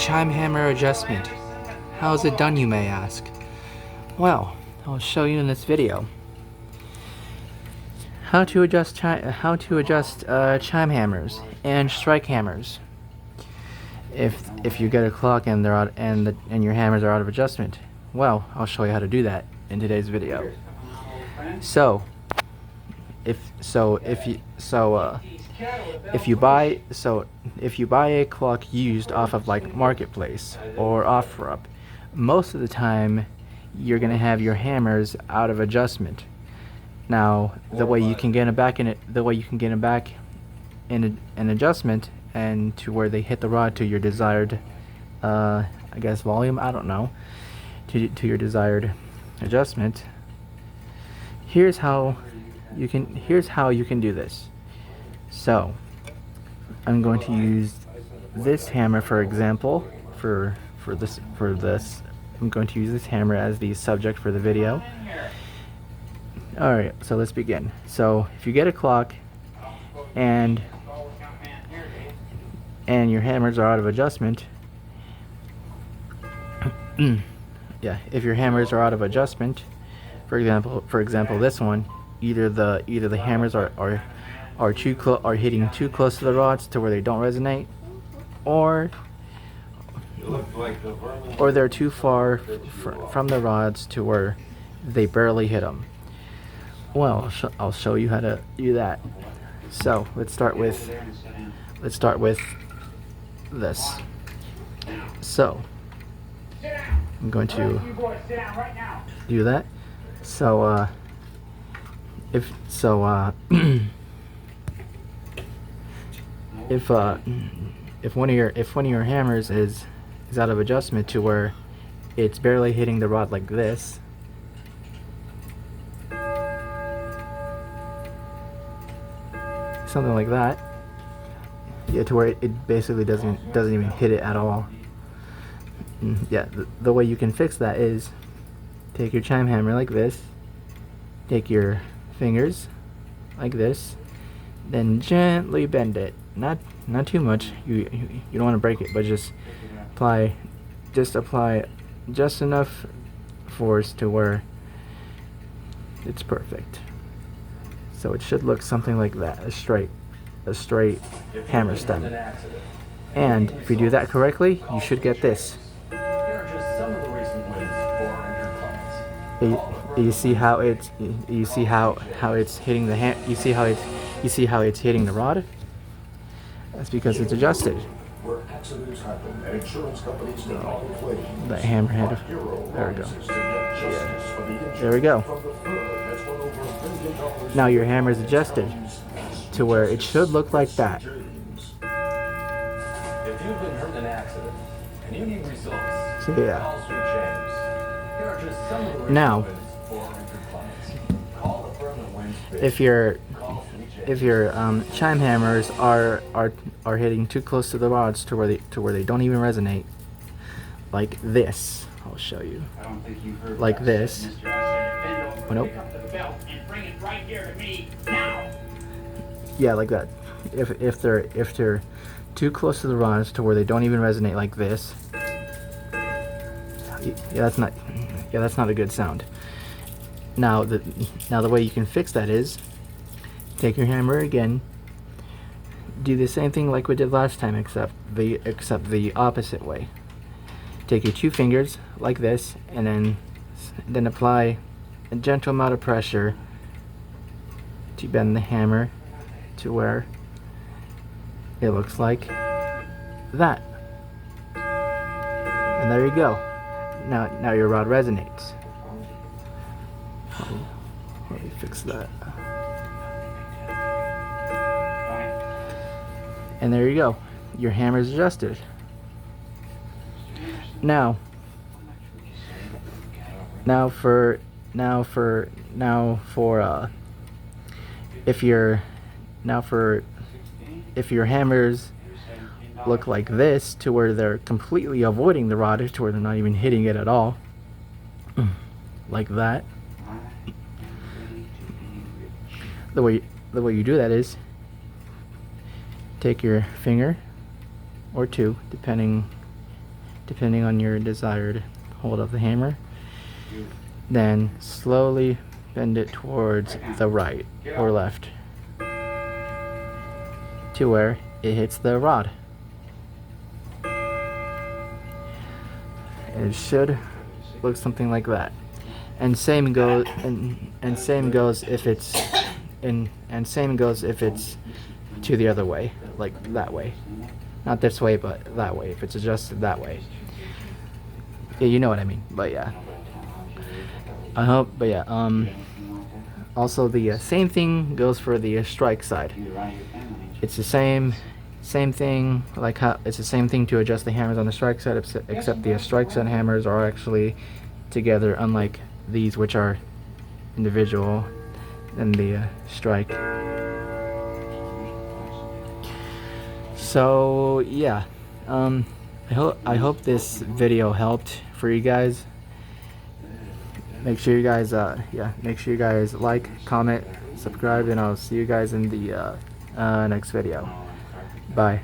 chime hammer adjustment. How is it done, you may ask? Well, I'll show you in this video. How to adjust chime hammers and strike hammers. If you get a clock and they're out and your hammers are out of adjustment, well, I'll show you how to do that in today's video. If you buy a clock used off of like Marketplace or OfferUp, most of the time you're gonna have your hammers out of adjustment. Now, the way you can get them back in an adjustment and to where they hit the rod to your desired, I guess volume. I don't know, to your desired adjustment. Here's how you can do this. So, I'm going to use this hammer for example for this. I'm going to use this hammer as the subject for the video. Alright, so let's begin. So if you get a clock and your hammers are out of adjustment, yeah, if your hammers are out of adjustment, for example this one, either the hammers are hitting too close to the rods to where they don't resonate, or they're too far from the rods to where they barely hit them. Well, I'll show you how to do that. So let's start with this. So I'm going to do that. So if one of your hammers is out of adjustment to where it's barely hitting the rod like this, something like that, yeah, to where it basically doesn't even hit it at all. Yeah, the way you can fix that is take your chime hammer like this, take your fingers like this, then gently bend it, not too much. You don't want to break it, but just apply just enough force to where it's perfect. So it should look something like that, a straight hammer stem. And if you do that correctly, you should get this. You see how it's hitting the you see how it's hitting the rod? That's because it's adjusted. That hammerhead. There we go. Yeah. There we go. Now your hammer is adjusted to where it should look like that. If you've been hurt in an accident and you need results, so yeah. call Sweet James. Here are just some of the Now, for your clients. Call the firm that wins big. If your chime hammers are hitting too close to the rods to where they don't even resonate, like this, I'll show you. Like this. Oh, nope. Yeah, like that. If they're too close to the rods to where they don't even resonate, like this. Yeah, that's not a good sound. Now the way you can fix that is take your hammer again, do the same thing like we did last time, except the opposite way. Take your two fingers like this, and then apply a gentle amount of pressure to bend the hammer to where it looks like that. And there you go. Now your rod resonates. Let me fix that. And there you go. Your hammer is adjusted. Now for if your hammers look like this, to where they're completely avoiding the rod, to where they're not even hitting it at all, like that. The way you do that is take your finger or two, depending depending on your desired hold of the hammer. Then slowly bend it towards the right or left to where it hits the rod. It should look something like that. And same goes same goes if it's same goes if it's to the other way, like that way. Not this way, but that way, if it's adjusted that way. Yeah, you know what I mean. But yeah. I hope, but yeah, also the same thing goes for the strike side. It's the same thing, like how it's the same thing to adjust the hammers on the strike side, except the strike side hammers are actually together, unlike these, which are individual and the strike. So yeah, I hope this video helped for you guys. Make sure you guys make sure you guys like, comment, subscribe, and I'll see you guys in the next video. Bye.